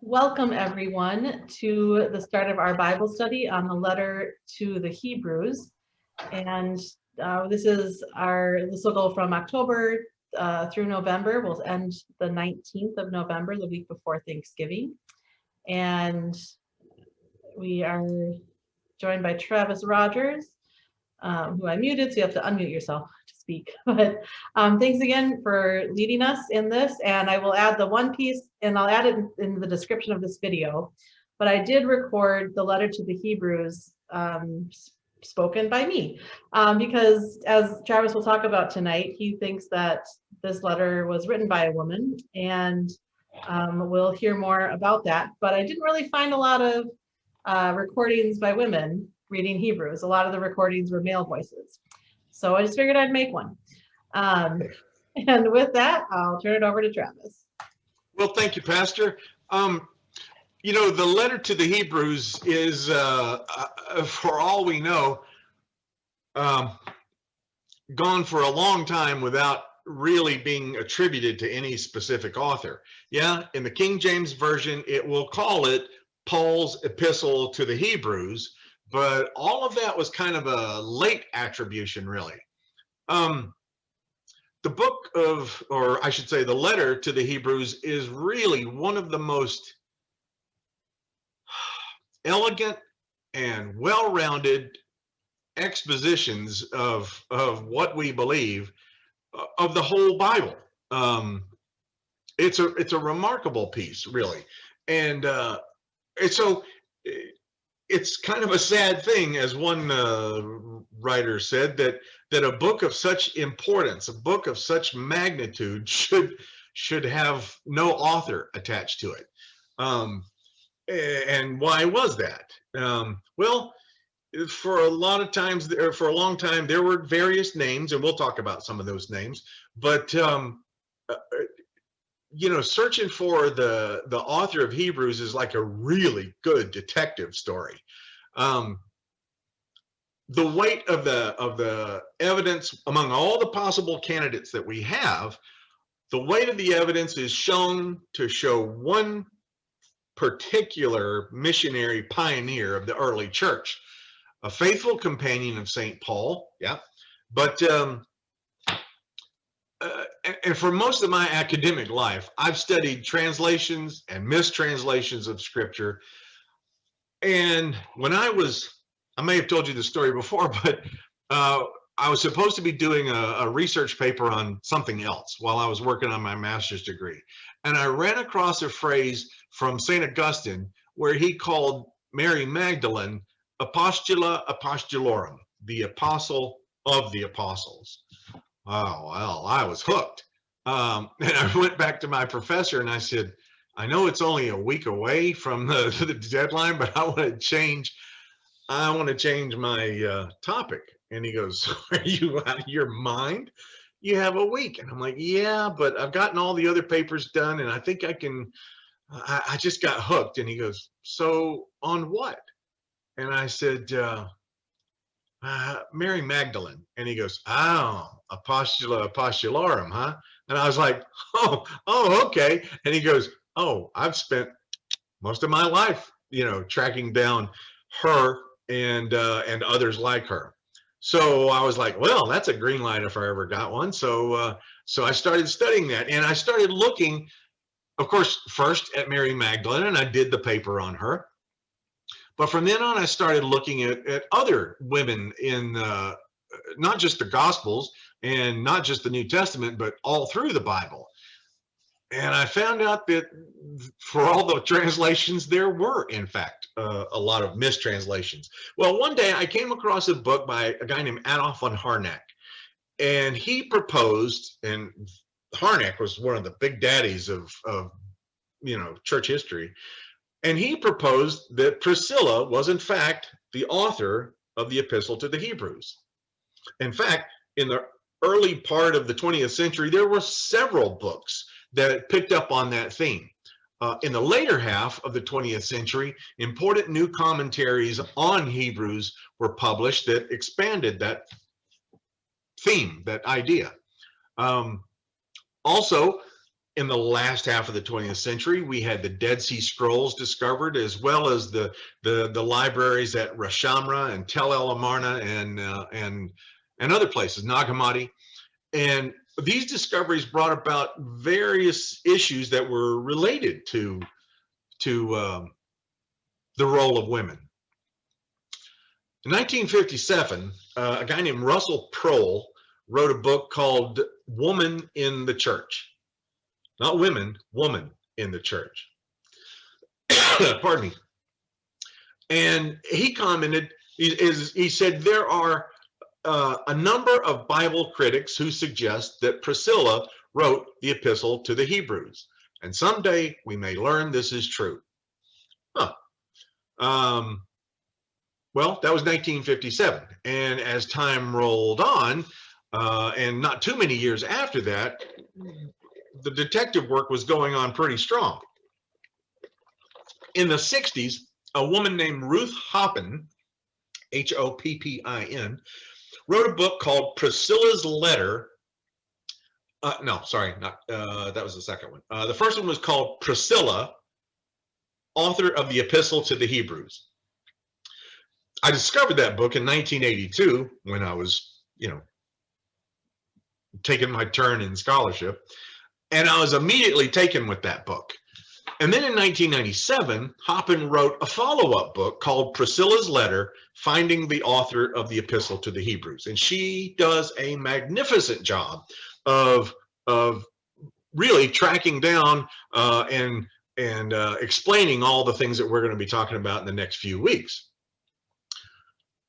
Welcome everyone to the start of our Bible study on the letter to the Hebrews. And this will go from October through November. We'll end the 19th of November, the week before Thanksgiving. And we are joined by Travis Rogers, who I muted, so you have to unmute yourself to speak. But thanks again for leading us in this. And I will add the one piece, and I'll add it in the description of this video. But I did record the letter to the Hebrews spoken by me, because as Travis will talk about tonight, he thinks that this letter was written by a woman, and we'll hear more about that. But I didn't really find a lot of recordings by women reading Hebrews. A lot of the recordings were male voices. So I just figured I'd make one. And with that, I'll turn it over to Travis. Well, thank you, Pastor. You know, the letter to the Hebrews is, for all we know, gone for a long time without really being attributed to any specific author. Yeah, in the King James Version, it will call it Paul's Epistle to the Hebrews, but all of that was kind of a late attribution, really. The book of, or I should say the letter to the Hebrews, is really one of the most elegant and well-rounded expositions of what we believe of the whole Bible. It's a remarkable piece, really. And so it's kind of a sad thing, as one writer said, that a book of such importance, a book of such magnitude, should have no author attached to it. And why was that? Well, for a long time, there were various names, and we'll talk about some of those names. But you know, searching for the author of Hebrews is like a really good detective story. The weight of the evidence among all the possible candidates that we have, the weight of the evidence is shown to show one particular missionary pioneer of the early church, a faithful companion of St. Paul. Yeah, but and for most of my academic life, I've studied translations and mistranslations of Scripture. And when I may have told you the story before, but I was supposed to be doing a research paper on something else while I was working on my master's degree. And I ran across a phrase from St. Augustine where he called Mary Magdalene Apostula Apostolorum, the apostle of the apostles. Oh, well, I was hooked. And I went back to my professor and I said, I know it's only a week away from the deadline, but I want to change my topic. And he goes, are you out of your mind? You have a week. And I'm like, yeah, but I've gotten all the other papers done and I think I just got hooked. And he goes, so on what? And I said, Mary Magdalene. And he goes, oh, Apostula Apostolorum, huh? And I was like, oh, okay. And he goes, oh, I've spent most of my life, you know, tracking down her and others like her. So I was like, well, that's a green light if I ever got one. So I started studying that, and I started looking, of course, first at Mary Magdalene, and I did the paper on her. But from then on, I started looking at other women in not just the Gospels and not just the New Testament, but all through the Bible. And I found out that for all the translations, there were, in fact, a lot of mistranslations. Well, one day I came across a book by a guy named Adolf von Harnack, and he proposed, and Harnack was one of the big daddies of you know, church history, and he proposed that Priscilla was, in fact, the author of the Epistle to the Hebrews. In fact, in the early part of the 20th century, there were several books that picked up on that theme. In the later half of the 20th century, important new commentaries on Hebrews were published that expanded that theme, that idea. Also, in the last half of the 20th century. We had the Dead Sea Scrolls discovered, as well as the libraries at Ras Shamra and Tel El Amarna and other places, Nag Hammadi. And these discoveries brought about various issues that were related to the role of women. In 1957, a guy named Russell Prohl wrote a book called Woman in the Church. Not women, woman in the church. Pardon me. And he commented, he said, there are a number of Bible critics who suggest that Priscilla wrote the Epistle to the Hebrews, and someday we may learn this is true. Huh. Well, that was 1957, and as time rolled on, and not too many years after that, the detective work was going on pretty strong. In the 60s, a woman named Ruth Hoppin, Hoppin, wrote a book called Priscilla's Letter. No, sorry, not that was the second one. The first one was called Priscilla, author of the Epistle to the Hebrews. I discovered that book in 1982 when I was, taking my turn in scholarship, and I was immediately taken with that book. And then in 1997, Hoppin wrote a follow-up book called Priscilla's Letter, Finding the Author of the Epistle to the Hebrews. And she does a magnificent job of really tracking down and explaining all the things that we're going to be talking about in the next few weeks.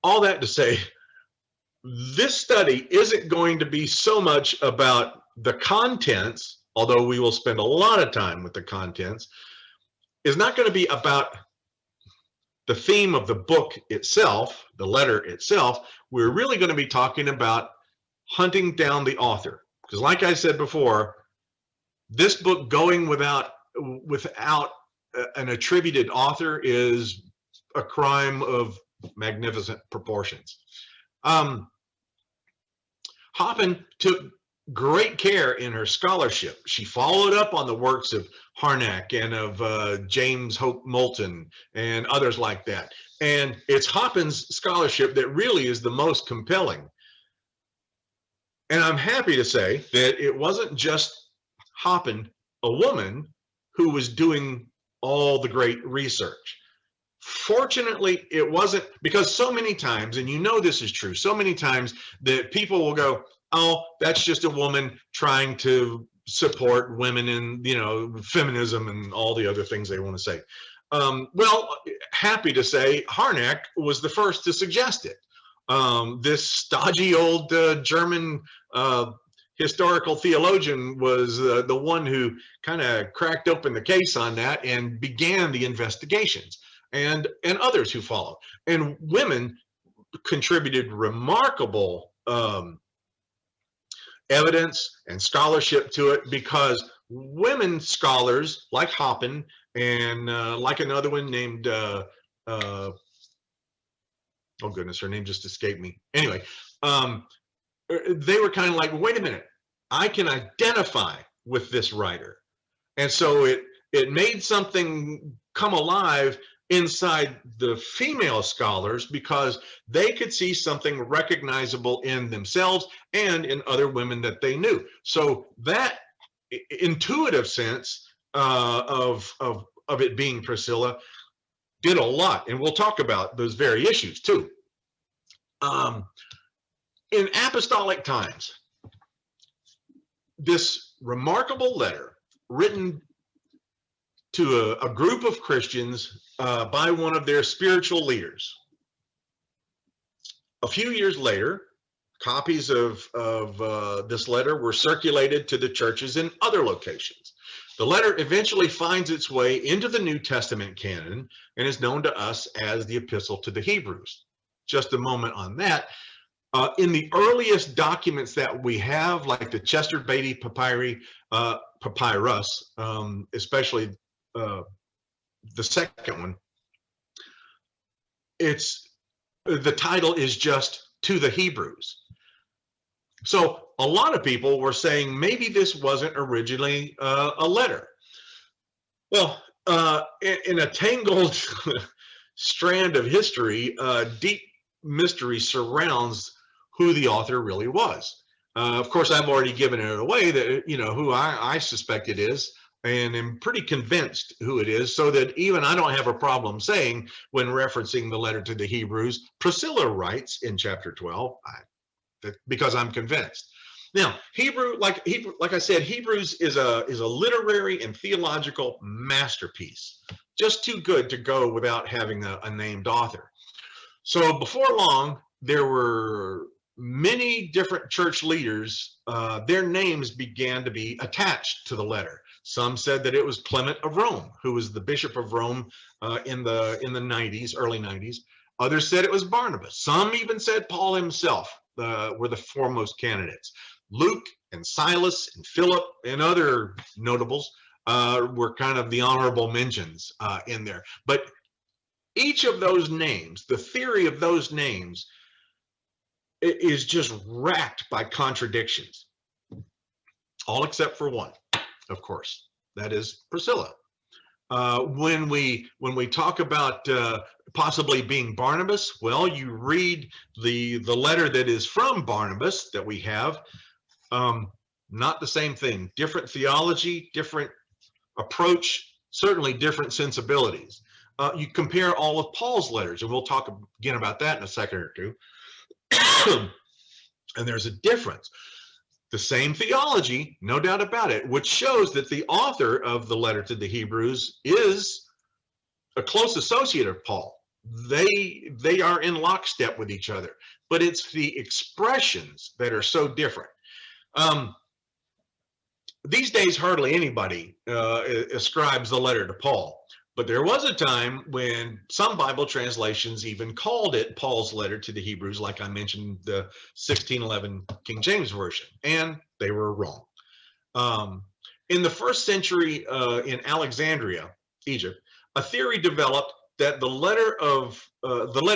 All that to say, this study isn't going to be so much about the contents, although we will spend a lot of time with the contents. Is not going to be about the theme of the book itself, the letter itself. We're really going to be talking about hunting down the author. Because like I said before, this book going without an attributed author is a crime of magnificent proportions. Hoppin took great care in her scholarship. She followed up on the works of Harnack and of James Hope Moulton and others like that. And it's Hoppin's scholarship that really is the most compelling. And I'm happy to say that it wasn't just Hoppin, a woman, who was doing all the great research. Fortunately, it wasn't, because so many times, and this is true, so many times that people will go, oh, that's just a woman trying to support women in, feminism and all the other things they want to say. Well, happy to say Harnack was the first to suggest it. This stodgy old German historical theologian was the one who kind of cracked open the case on that and began the investigations, and others who followed. And women contributed remarkable evidence and scholarship to it, because women scholars like Hoppin and like another one named oh goodness, her name just escaped me. Anyway, they were kind of like, wait a minute, I can identify with this writer. And so it made something come alive inside the female scholars, because they could see something recognizable in themselves and in other women that they knew. So that intuitive sense of it being Priscilla did a lot, and we'll talk about those very issues too. In apostolic times, this remarkable letter written to a group of Christians by one of their spiritual leaders. A few years later, copies of this letter were circulated to the churches in other locations. The letter eventually finds its way into the New Testament canon and is known to us as the Epistle to the Hebrews. Just a moment on that. In the earliest documents that we have, like the Chester Beatty Papyrus, especially the second one, the title is just To the Hebrews. So a lot of people were saying maybe this wasn't originally a letter. Well, in a tangled strand of history, deep mystery surrounds who the author really was. Of course, I've already given it away that, who I suspect it is, and am pretty convinced who it is, so that even I don't have a problem saying, when referencing the letter to the Hebrews, Priscilla writes in chapter 12, because I'm convinced. Now, like I said, Hebrews is a literary and theological masterpiece, just too good to go without having a named author. So before long, there were many different church leaders. Their names began to be attached to the letter. Some said that it was Clement of Rome, who was the bishop of Rome in the 90s, early 90s. Others said it was Barnabas. Some even said Paul himself were the foremost candidates. Luke and Silas and Philip and other notables were kind of the honorable mentions in there. But each of those names, the theory of those names, is just racked by contradictions, all except for one, of course. That is Priscilla. When we talk about possibly being Barnabas, well, you read the letter that is from Barnabas that we have. Not the same thing. Different theology, different approach, certainly different sensibilities. You compare all of Paul's letters, and we'll talk again about that in a second or two. And there's a difference. The same theology, no doubt about it, which shows that the author of the letter to the Hebrews is a close associate of Paul. They are in lockstep with each other, but it's the expressions that are so different. These days, hardly anybody ascribes the letter to Paul, but there was a time when some Bible translations even called it Paul's letter to the Hebrews, like I mentioned, the 1611 King James Version, and they were wrong. In the first century in Alexandria, Egypt, a theory developed that the letter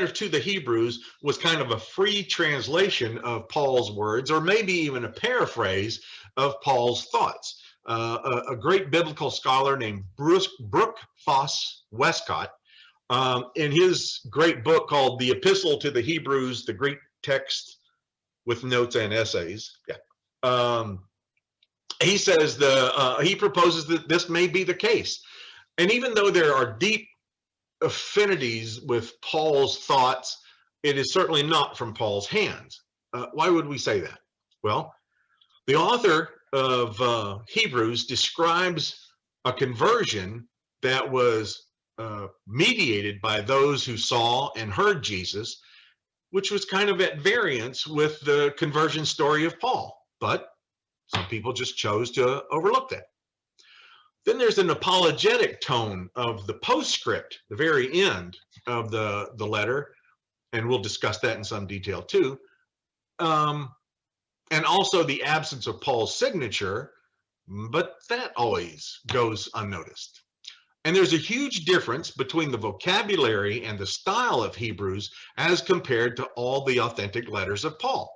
to the Hebrews was kind of a free translation of Paul's words, or maybe even a paraphrase of Paul's thoughts. A great biblical scholar named Brooke Foss Westcott, in his great book called The Epistle to the Hebrews, the Greek text with notes and essays. He says he proposes that this may be the case. And even though there are deep affinities with Paul's thoughts, it is certainly not from Paul's hands. Why would we say that? Well, the author of Hebrews describes a conversion that was mediated by those who saw and heard Jesus, which was kind of at variance with the conversion story of Paul. But some people just chose to overlook that. Then there's an apologetic tone of the postscript, the very end of the letter, and we'll discuss that in some detail too. And also the absence of Paul's signature, but that always goes unnoticed. And there's a huge difference between the vocabulary and the style of Hebrews as compared to all the authentic letters of Paul.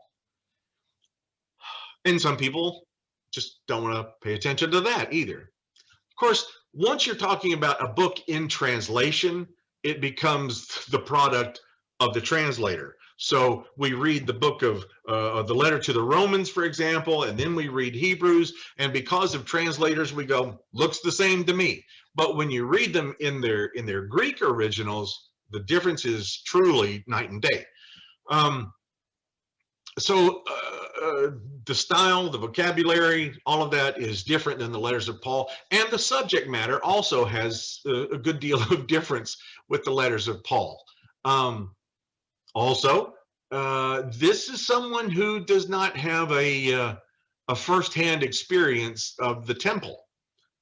And some people just don't want to pay attention to that either. Of course, once you're talking about a book in translation, it becomes the product of the translator. So we read the book of the letter to the Romans, for example, and then we read Hebrews, and because of translators, we go, looks the same to me. But when you read them in their Greek originals, the difference is truly night and day. The style, the vocabulary, all of that is different than the letters of Paul, and the subject matter also has a good deal of difference with the letters of Paul. This is someone who does not have a firsthand experience of the temple.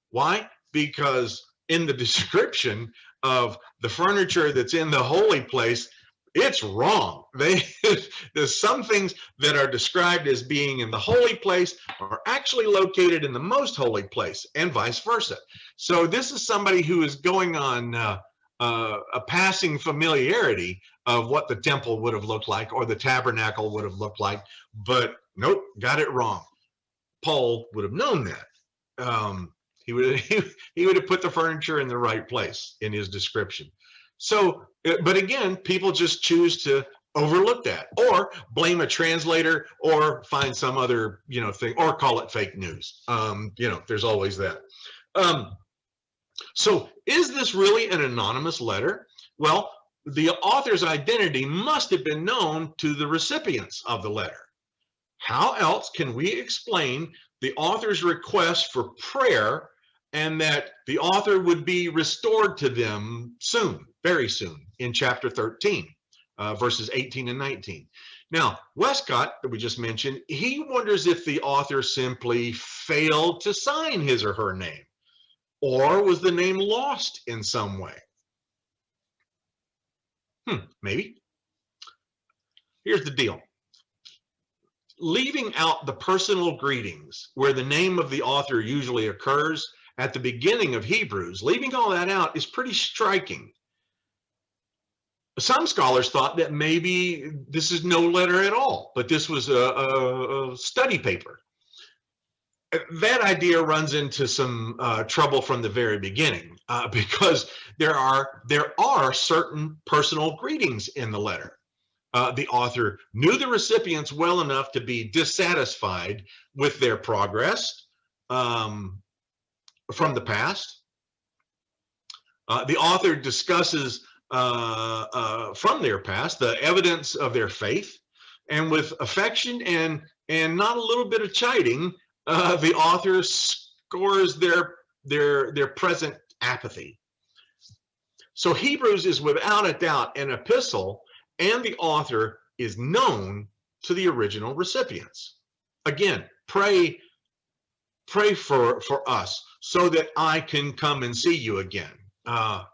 Why? Because in the description of the furniture that's in the holy place, it's wrong. There's some things that are described as being in the holy place are actually located in the most holy place, and vice versa. So this is somebody who is going on a passing familiarity of what the temple would have looked like or the tabernacle would have looked like, but nope, got it wrong. Paul would have known that. He would have put the furniture in the right place in his description. So, but again, people just choose to overlook that, or blame a translator, or find some other thing, or call it fake news. There's always that. So, is this really an anonymous letter? Well, the author's identity must have been known to the recipients of the letter. How else can we explain the author's request for prayer and that the author would be restored to them soon, very soon, in chapter 13, verses 18 and 19? Now, Westcott, that we just mentioned, he wonders if the author simply failed to sign his or her name, or was the name lost in some way? Maybe. Here's the deal. Leaving out the personal greetings, where the name of the author usually occurs at the beginning of Hebrews, leaving all that out is pretty striking. Some scholars thought that maybe this is no letter at all, but this was a study paper. That idea runs into some trouble from the very beginning, because there are certain personal greetings in the letter. The author knew the recipients well enough to be dissatisfied with their progress from the past. The author discusses from their past the evidence of their faith, and with affection and not a little bit of chiding, the author scores their present apathy. So Hebrews is without a doubt an epistle, and the author is known to the original recipients. Again, pray for us so that I can come and see you again.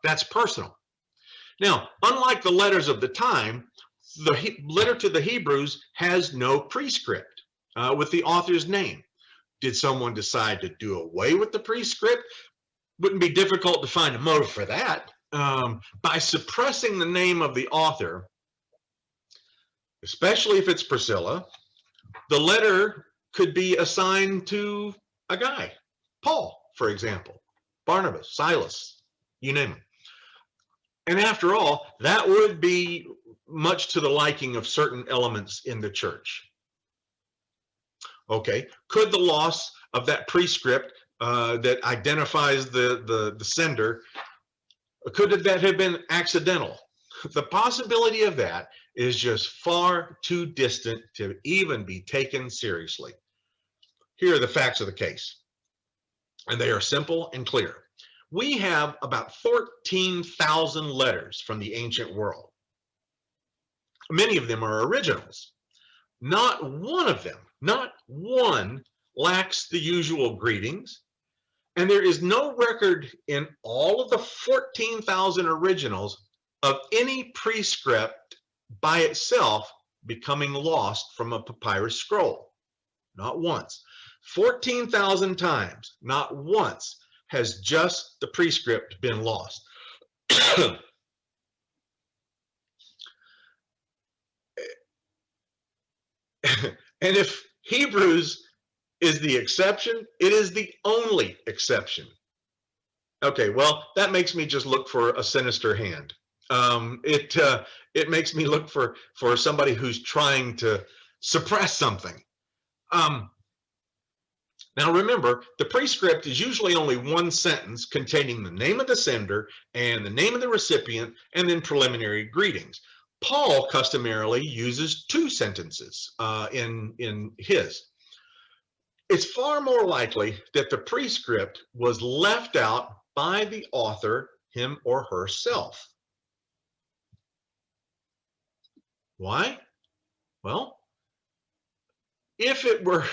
That's personal. Now, unlike the letters of the time, the letter to the Hebrews has no prescript with the author's name. Did someone decide to do away with the prescript? Wouldn't be difficult to find a motive for that. By suppressing the name of the author, especially if it's Priscilla, the letter could be assigned to a guy, Paul, for example, Barnabas, Silas, you name it. And after all, that would be much to the liking of certain elements in the church. Okay, could the loss of that prescript that identifies the sender, could that have been accidental? The possibility of that is just far too distant to even be taken seriously. Here are the facts of the case, and they are simple and clear. We have about 14,000 letters from the ancient world. Many of them are originals. Not one of them, not one, lacks the usual greetings, and there is no record in all of the 14,000 originals of any prescript by itself becoming lost from a papyrus scroll. Not once. 14,000 times, not once has just the prescript been lost. And if Hebrews is the exception, it is the only exception. Okay, well, that makes me just look for a sinister hand. It makes me look for somebody who's trying to suppress something. Now remember, the prescript is usually only one sentence containing the name of the sender and the name of the recipient, and then preliminary greetings. Paul customarily uses two sentences in his. It's far more likely that the prescript was left out by the author, him or herself. Why? Well, if it were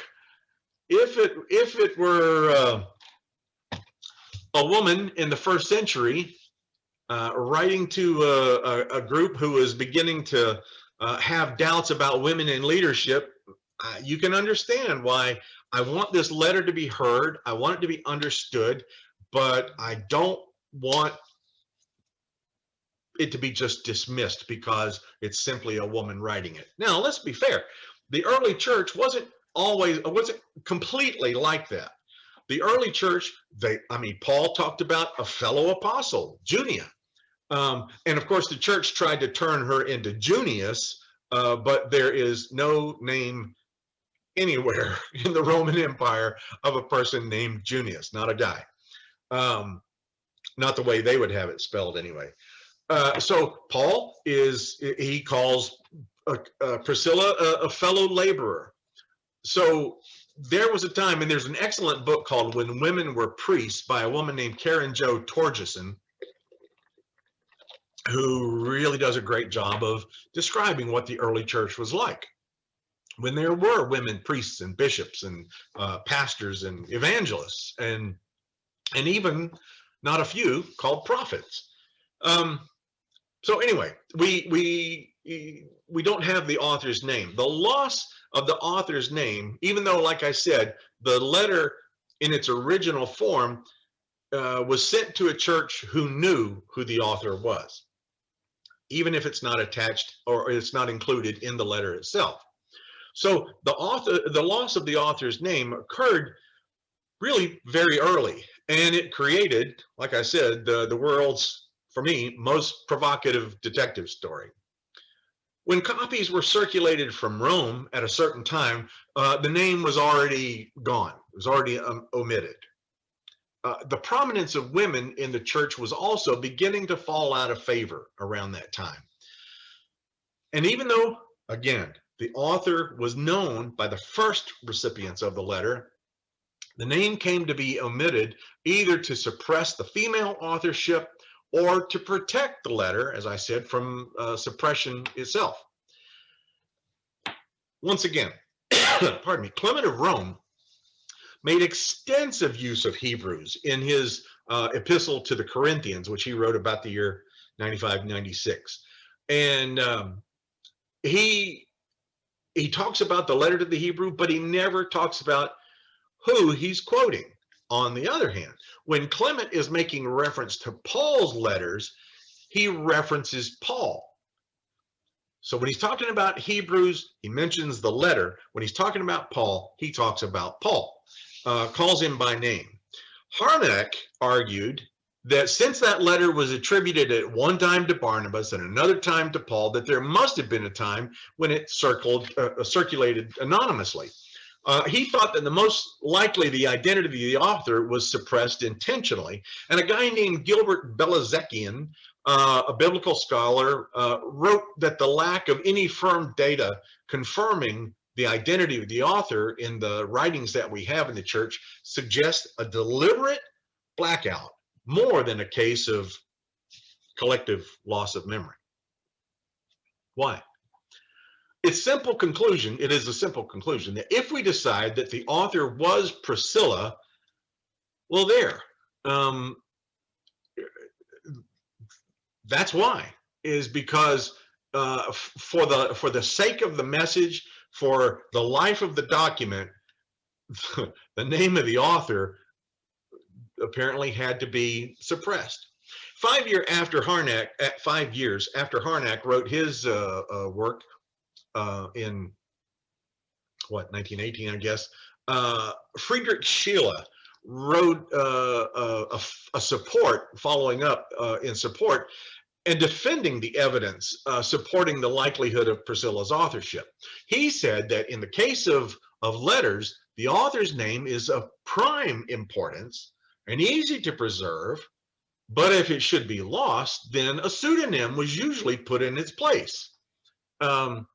a woman in the first century writing to a group who is beginning to have doubts about women in leadership, you can understand why I want this letter to be heard. I want it to be understood, but I don't want it to be just dismissed because it's simply a woman writing it. Now, let's be fair. The early church wasn't always, it wasn't completely like that. The early church, Paul talked about a fellow apostle, Junia. And of course, the church tried to turn her into Junius, but there is no name anywhere in the Roman Empire of a person named Junius, not a guy. Not the way they would have it spelled anyway. So Paul he calls Priscilla a fellow laborer. So there was a time, and there's an excellent book called When Women Were Priests by a woman named Karen Jo Torgeson, who really does a great job of describing what the early church was like when there were women priests and bishops and pastors and evangelists and even not a few called prophets. So anyway, we don't have the author's name. The loss of the author's name, even though, like I said, the letter in its original form was sent to a church who knew who the author was, even if it's not attached or it's not included in the letter itself. So the loss of the author's name occurred really very early, and it created, like I said, the world's, for me, most provocative detective story. When copies were circulated from Rome at a certain time, the name was already gone. It was already omitted. The prominence of women in the church was also beginning to fall out of favor around that time. And even though, again, the author was known by the first recipients of the letter, the name came to be omitted either to suppress the female authorship or to protect the letter, as I said, from suppression itself. Once again, pardon me, Clement of Rome made extensive use of Hebrews in his epistle to the Corinthians, which he wrote about the year 95-96. And he talks about the letter to the Hebrew, but he never talks about who he's quoting. On the other hand, when Clement is making reference to Paul's letters, he references Paul. So when he's talking about Hebrews, he mentions the letter. When he's talking about Paul, he talks about Paul, calls him by name. Harnack argued that since that letter was attributed at one time to Barnabas and another time to Paul, that there must have been a time when it circulated anonymously. He thought that the most likely the identity of the author was suppressed intentionally, and a guy named Gilbert Belazekian, a biblical scholar, wrote that the lack of any firm data confirming the identity of the author in the writings that we have in the church suggests a deliberate blackout more than a case of collective loss of memory. Why? It is a simple conclusion that if we decide that the author was Priscilla, well, that's why, is because for the sake of the message, for the life of the document, the name of the author apparently had to be suppressed. 5 years after Harnack wrote his work in 1918, I guess, Friedrich Schiller wrote a support, following up in support and defending the evidence supporting the likelihood of Priscilla's authorship. He said that in the case of letters, the author's name is of prime importance and easy to preserve, but if it should be lost, then a pseudonym was usually put in its place. Some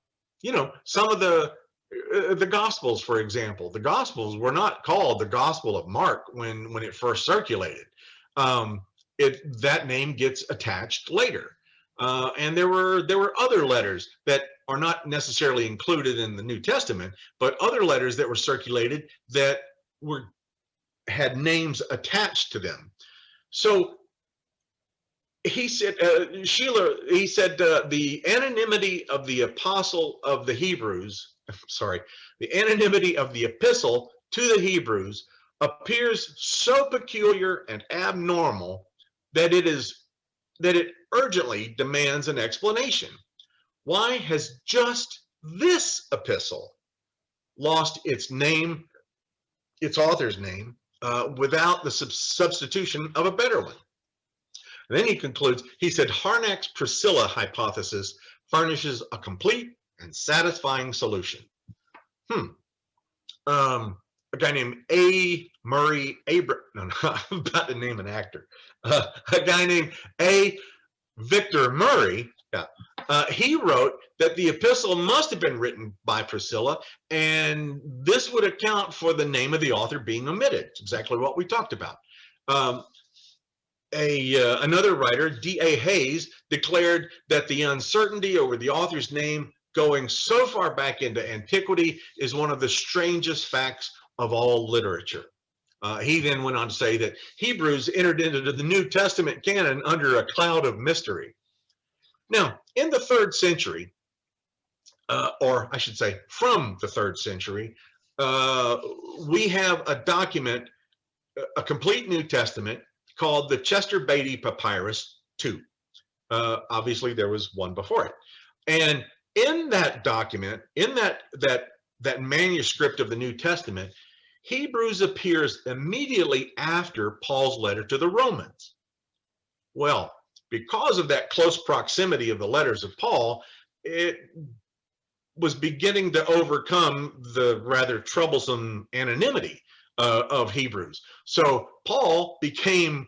of the Gospels, for example, the Gospels were not called the Gospel of Mark when it first circulated. That name gets attached later. And there were other letters that are not necessarily included in the New Testament, but other letters that were circulated that had names attached to them. So he said, Schiller, he said, the anonymity of the apostle of the Hebrews, the anonymity of the epistle to the Hebrews appears so peculiar and abnormal that it urgently demands an explanation. Why has just this epistle lost its name, its author's name, without the substitution of a better one. And then he concludes, he said, Harnack's Priscilla hypothesis furnishes a complete and satisfying solution. A guy named A. Murray no, I'm about to name an actor. A guy named A. Victor Murray, he wrote that the epistle must have been written by Priscilla, and this would account for the name of the author being omitted. It's exactly what we talked about. Another writer, D.A. Hayes, declared that the uncertainty over the author's name going so far back into antiquity is one of the strangest facts of all literature. He then went on to say that Hebrews entered into the New Testament canon under a cloud of mystery. Now, in the 3rd century, or I should say from the 3rd century, we have a document, a complete New Testament called the Chester Beatty Papyrus II. Obviously, there was one before it. And in that document, in that manuscript of the New Testament, Hebrews appears immediately after Paul's letter to the Romans. Well, because of that close proximity of the letters of Paul, it was beginning to overcome the rather troublesome anonymity of Hebrews. So Paul became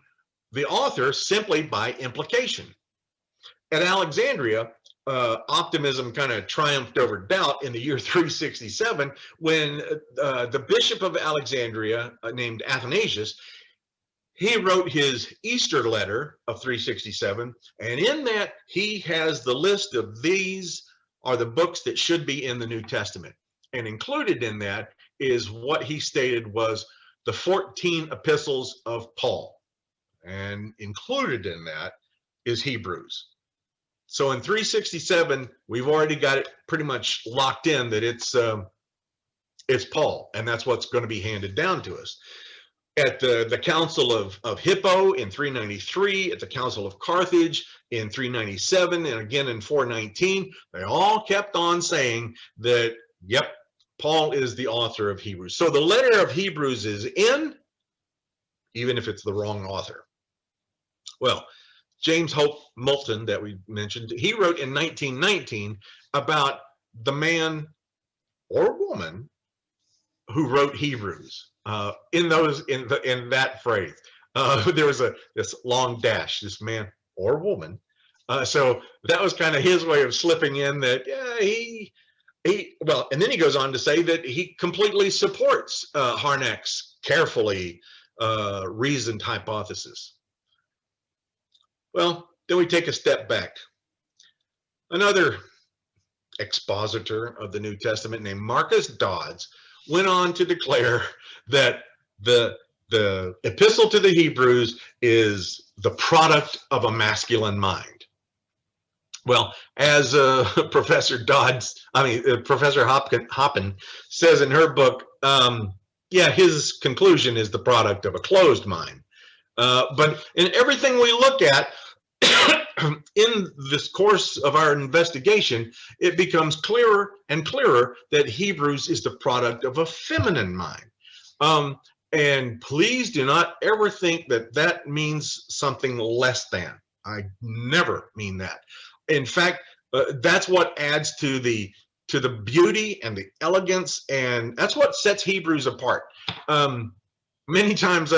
the author simply by implication. At Alexandria, optimism kind of triumphed over doubt in the year 367 when the bishop of Alexandria, named Athanasius, he wrote his Easter letter of 367, and in that he has the list of these are the books that should be in the New Testament. And included in that is what he stated was the 14 epistles of Paul. And included in that is Hebrews. So in 367, we've already got it pretty much locked in that it's Paul, and that's what's going to be handed down to us. At the Council of Hippo in 393, at the Council of Carthage in 397, and again in 419, they all kept on saying that, yep, Paul is the author of Hebrews. So the letter of Hebrews is in, even if it's the wrong author. Well, James Hope Moulton, that we mentioned, he wrote in 1919 about the man or woman who wrote Hebrews. In that phrase, there was this long dash, this man or woman. So that was kind of his way of slipping in that well, and then he goes on to say that he completely supports Harnack's carefully reasoned hypothesis. Well, then we take a step back. Another expositor of the New Testament named Marcus Dodds went on to declare that the epistle to the Hebrews is the product of a masculine mind. Well, as Professor Hoppen says in her book, yeah, his conclusion is the product of a closed mind. But in everything we look at in this course of our investigation, it becomes clearer and clearer that Hebrews is the product of a feminine mind. And please do not ever think that that means something less than. I never mean that. In fact, that's what adds to the beauty and the elegance, and that's what sets Hebrews apart. Many times,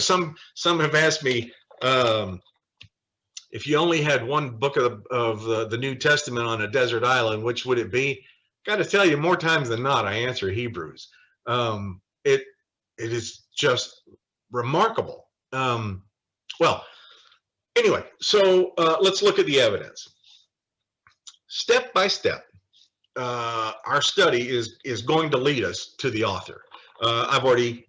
some have asked me, if you only had one book of the New Testament on a desert island, which would it be? Got to tell you, more times than not, I answer Hebrews. It is just remarkable. Well, anyway, so let's look at the evidence. Step by step, our study is going to lead us to the author. I've already,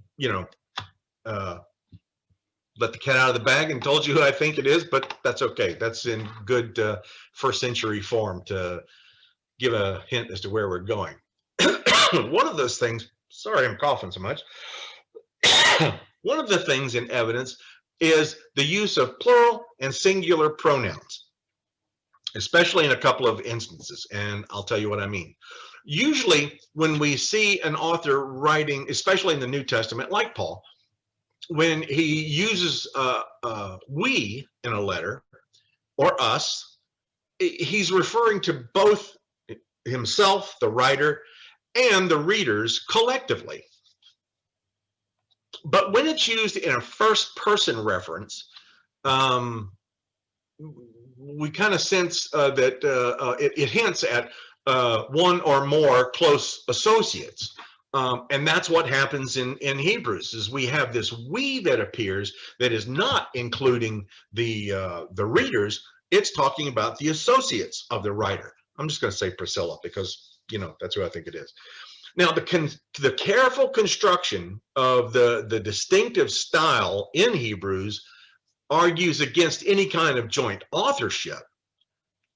let the cat out of the bag and told you who I think it is, but that's okay. That's in good first century form to give a hint as to where we're going. One of those things, sorry, I'm coughing so much. One of the things in evidence is the use of plural and singular pronouns, especially in a couple of instances, and I'll tell you what I mean. Usually when we see an author writing, especially in the New Testament, like Paul, when he uses we in a letter or us, he's referring to both himself, the writer, and the readers collectively. But when it's used in a first person reference, we kind of sense that it hints at one or more close associates. And that's what happens in Hebrews, is we have this we that appears that is not including the readers. It's talking about the associates of the writer. I'm just going to say Priscilla because, you know, that's who I think it is. Now, the careful construction of the distinctive style in Hebrews argues against any kind of joint authorship.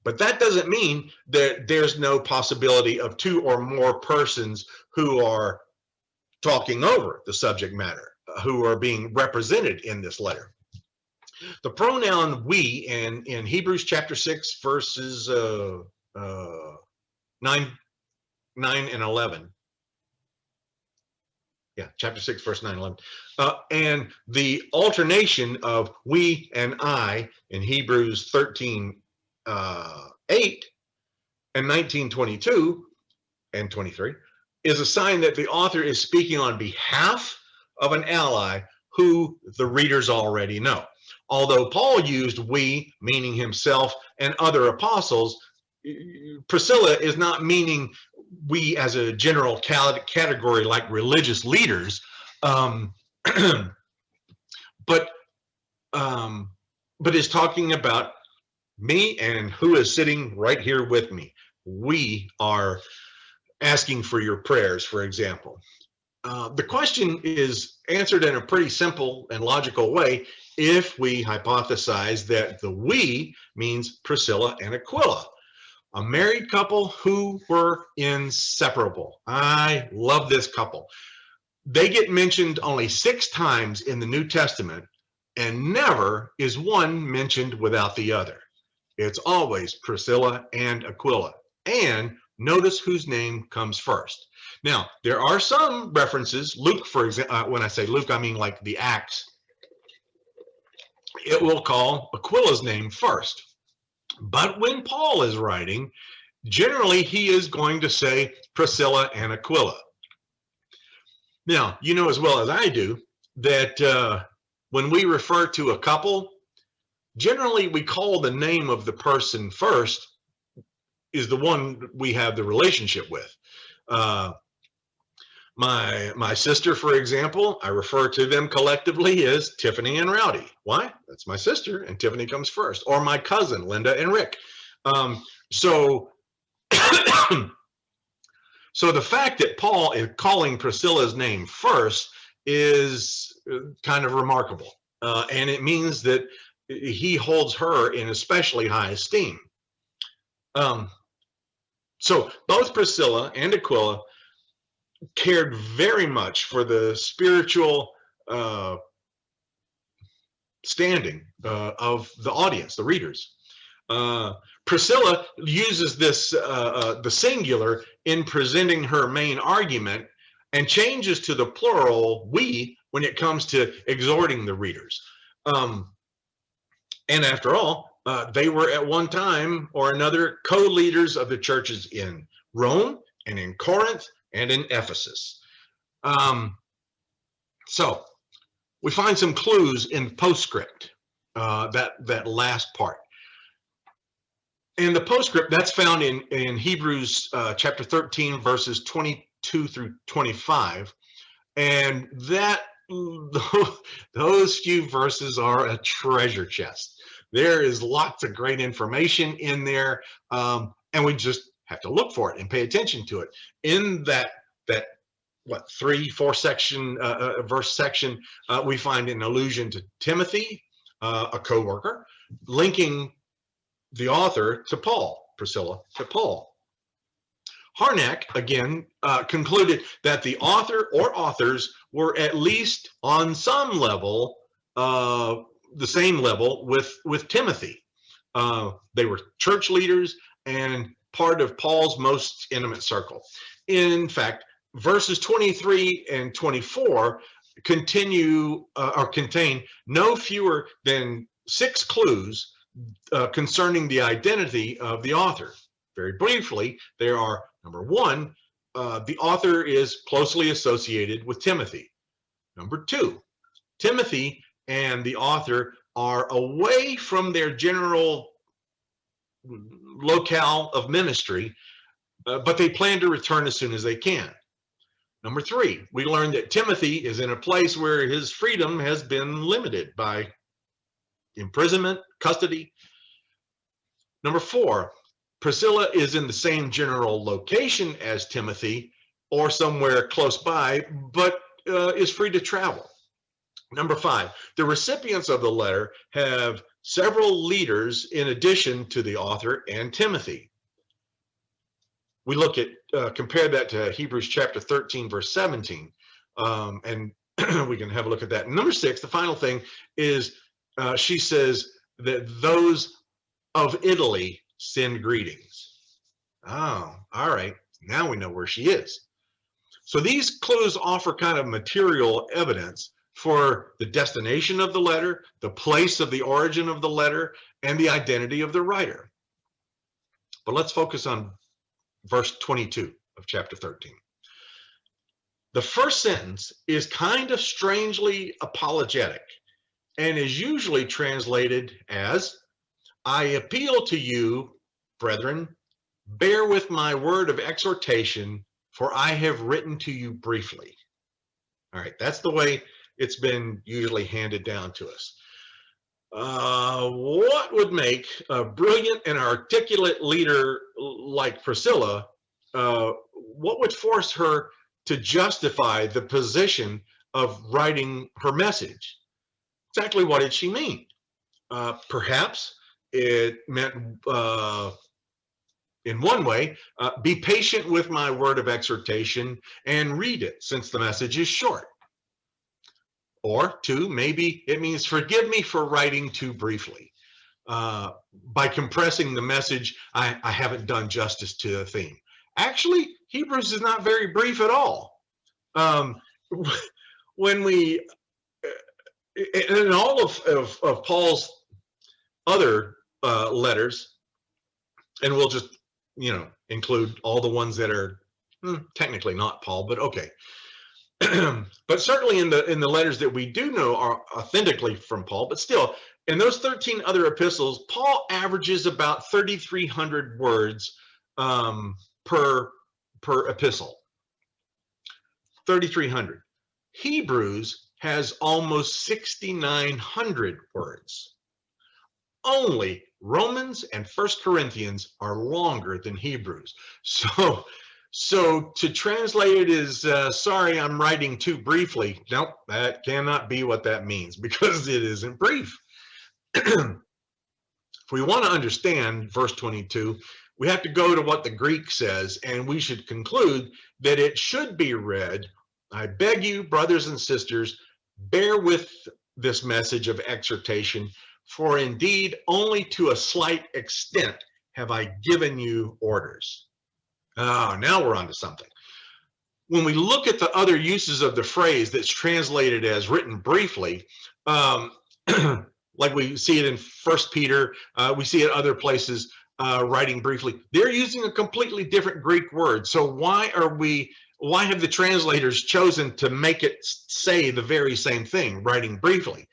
But that doesn't mean that there's no possibility of two or more persons who are talking over the subject matter, who are being represented in this letter. The pronoun we in Hebrews chapter 6, verses 9 and 11. Yeah, chapter 6, verse 9, 11. And the alternation of we and I in Hebrews 13, 8 and 19, 22 and 23 is a sign that the author is speaking on behalf of an ally who the readers already know. Although Paul used we, meaning himself and other apostles, Priscilla is not meaning we as a general category like religious leaders, but is talking about me and who is sitting right here with me. We are asking for your prayers, for example. The question is answered in a pretty simple and logical way if we hypothesize that the we means Priscilla and Aquila, a married couple who were inseparable. I love this couple. They get mentioned only 6 times in the New Testament, and never is one mentioned without the other. It's always Priscilla and Aquila. And notice whose name comes first. Now, there are some references. Luke, for example, when I say Luke, I mean like the Acts. It will call Aquila's name first. But when Paul is writing, generally he is going to say Priscilla and Aquila. Now, you know as well as I do that when we refer to a couple, generally we call the name of the person first is the one we have the relationship with. My sister, for example, I refer to them collectively as Tiffany and Rowdy. Why? That's my sister, and Tiffany comes first. Or my cousin, Linda and Rick. So the fact that Paul is calling Priscilla's name first is kind of remarkable. And it means that he holds her in especially high esteem. So both Priscilla and Aquila cared very much for the spiritual standing of the audience, the readers. Priscilla uses this, the singular, in presenting her main argument and changes to the plural, we, when it comes to exhorting the readers. And after all, they were at one time or another co-leaders of the churches in Rome and in Corinth and in Ephesus. So we find some clues in postscript, that last part. And the postscript, that's found in Hebrews chapter 13, verses 22 through 25. And those few verses are a treasure chest. There is lots of great information in there, and we just have to look for it and pay attention to it. In that 3-4 section verse section, we find an allusion to Timothy, a co-worker, linking the author to Paul, Priscilla to Paul. Harnack, again, concluded that the author or authors were at least on some level, the same level with Timothy. They were church leaders, and part of Paul's most intimate circle. In fact, verses 23 and 24 contain no fewer than 6 clues concerning the identity of the author. Very briefly, there are, number 1, the author is closely associated with Timothy. Number 2, Timothy and the author are away from their general locale of ministry, but they plan to return as soon as they can. Number 3, we learned that Timothy is in a place where his freedom has been limited by imprisonment, custody. Number 4, Priscilla is in the same general location as Timothy or somewhere close by, but is free to travel. Number 5, the recipients of the letter have several leaders in addition to the author and Timothy. We look at, compare that to Hebrews chapter 13, verse 17, and we can have a look at that. Number 6, the final thing is she says that those of Italy send greetings. Oh, all right. Now we know where she is. So these clues offer kind of material evidence for the destination of the letter, the place of the origin of the letter, and the identity of the writer. But let's focus on verse 22 of chapter 13. The first sentence is kind of strangely apologetic and is usually translated as, I appeal to you, brethren, bear with my word of exhortation, for I have written to you briefly. All right, that's the way it's been usually handed down to us. What would make a brilliant and articulate leader like Priscilla, what would force her to justify the position of writing her message? Exactly what did she mean? Perhaps it meant, in one way, be patient with my word of exhortation and read it since the message is short. Or 2, maybe it means forgive me for writing too briefly. By compressing the message, I haven't done justice to the theme. Actually, Hebrews is not very brief at all. When we, in all of Paul's other letters, and we'll just, include all the ones that are technically not Paul, but okay. But certainly in the letters that we do know are authentically from Paul, but still, in those 13 other epistles, Paul averages about 3,300 words per epistle. 3,300. Hebrews has almost 6,900 words. Only Romans and 1 Corinthians are longer than Hebrews. So to translate it as, sorry, I'm writing too briefly. Nope, that cannot be what that means because it isn't brief. If we want to understand verse 22, we have to go to what the Greek says, and we should conclude that it should be read, I beg you, brothers and sisters, bear with this message of exhortation, for indeed only to a slight extent have I given you orders. Now we're on to something. When we look at the other uses of the phrase that's translated as written briefly, like we see it in 1 Peter, we see it other places, writing briefly, they're using a completely different Greek word. So why have the translators chosen to make it say the very same thing, writing briefly?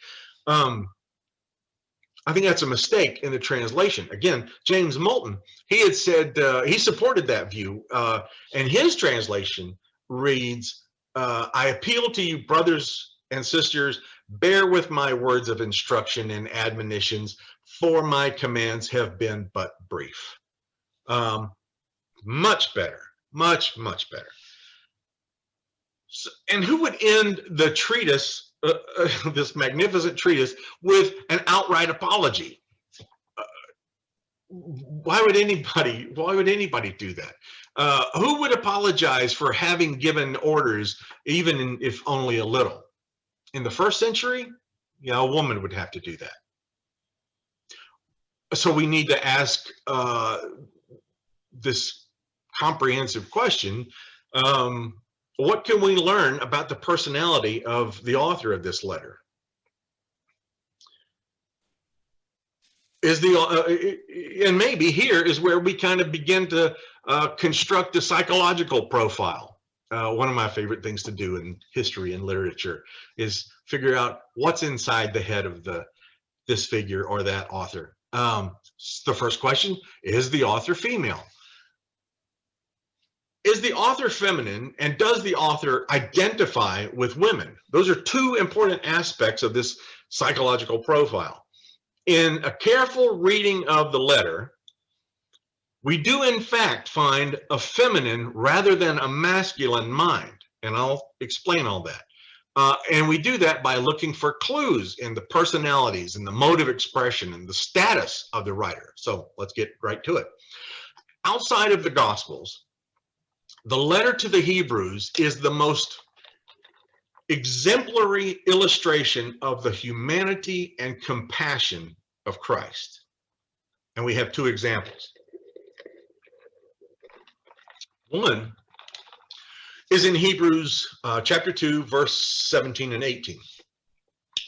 I think that's a mistake in the translation. Again, James Moulton, he had said, he supported that view, and his translation reads, I appeal to you, brothers and sisters, bear with my words of instruction and admonitions, for my commands have been but brief. Much better, much better. So, and who would end the treatise, this magnificent treatise, with an outright apology? Why would anybody do that? Who would apologize for having given orders, even if only a little? In the first century, a woman would have to do that. So we need to ask this comprehensive question, what can we learn about the personality of the author of this letter? And maybe here is where we kind of begin to construct a psychological profile. One of my favorite things to do in history and literature is figure out what's inside the head of this figure or that author. The first question, is the author female? Is the author feminine, and does the author identify with women? Those are two important aspects of this psychological profile. In a careful reading of the letter, we do in fact find a feminine rather than a masculine mind, and I'll explain all that. And we do that by looking for clues in the personalities and the mode of expression and the status of the writer. So let's get right to it. Outside of the Gospels, the letter to the Hebrews is the most exemplary illustration of the humanity and compassion of Christ. And we have two examples. One is in Hebrews chapter 2, verse 17 and 18.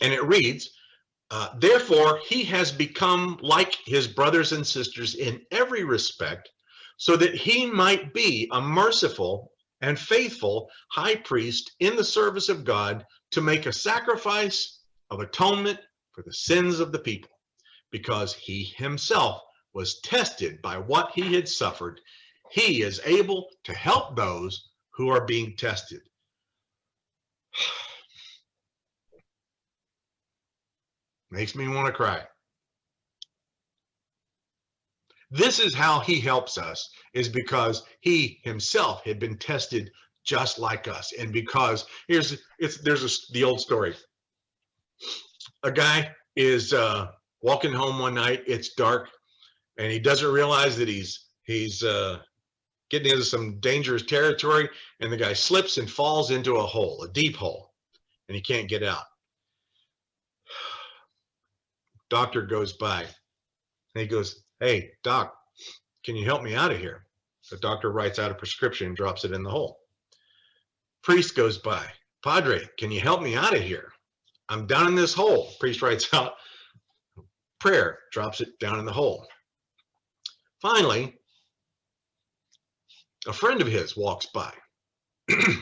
And it reads, therefore, he has become like his brothers and sisters in every respect, so that he might be a merciful and faithful high priest in the service of God to make a sacrifice of atonement for the sins of the people, because he himself was tested by what he had suffered. He is able to help those who are being tested. Makes me want to cry. This is how he helps us, is because he himself had been tested just like us. And because the old story. A guy is walking home one night, it's dark, and he doesn't realize that he's getting into some dangerous territory, and the guy slips and falls into a hole, a deep hole, and he can't get out. Doctor goes by, and he goes, hey, doc, can you help me out of here? The doctor writes out a prescription and drops it in the hole. Priest goes by, Padre, can you help me out of here? I'm down in this hole. Priest writes out prayer, drops it down in the hole. Finally, a friend of his walks by and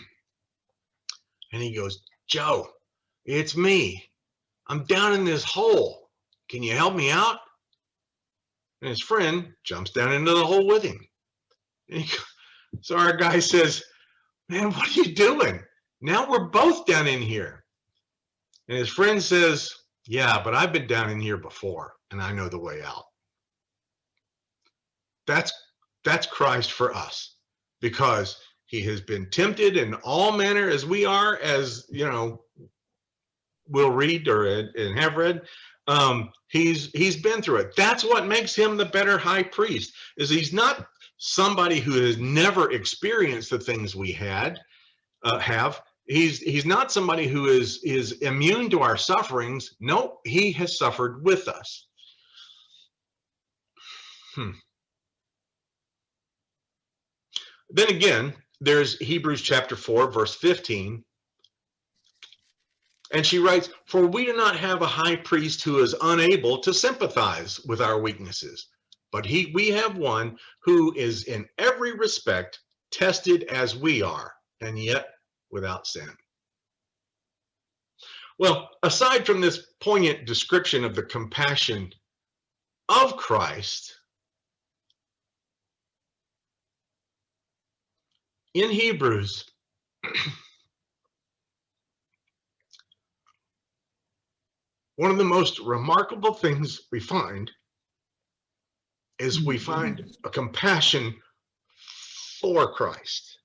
he goes, Joe, it's me. I'm down in this hole. Can you help me out? And his friend jumps down into the hole with him. So our guy says, man, what are you doing? Now we're both down in here. And his friend says, yeah, but I've been down in here before and I know the way out. That's Christ for us, because he has been tempted in all manner as we are, as you know, we'll read and have read. He's been through it. That's what makes him the better high priest, is he's not somebody who has never experienced the things we have. He's not somebody who is immune to our sufferings. No, he has suffered with us. Then again, there's Hebrews chapter 4, verse 15. And she writes, for we do not have a high priest who is unable to sympathize with our weaknesses, but we have one who is in every respect tested as we are, and yet without sin. Well, aside from this poignant description of the compassion of Christ, in Hebrews, one of the most remarkable things we find is we find a compassion for Christ.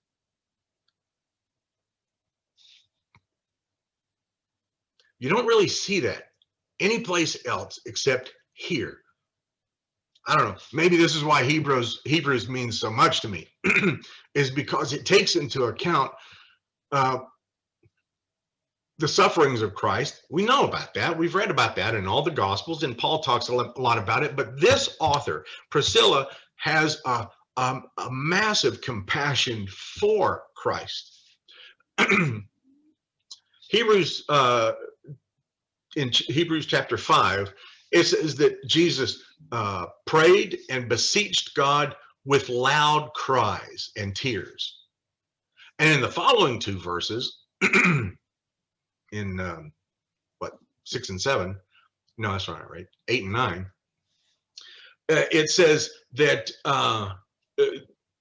You don't really see that anyplace else except here. I don't know, maybe this is why Hebrews means so much to me, is because it takes into account the sufferings of Christ. We know about that. We've read about that in all the Gospels, and Paul talks a lot about it. But this author, Priscilla, has a a massive compassion for Christ. Hebrews, in Hebrews chapter 5, it says that Jesus prayed and beseeched God with loud cries and tears. And in the following two verses, in 6 and 7, no, that's not right, 8 and 9, it says that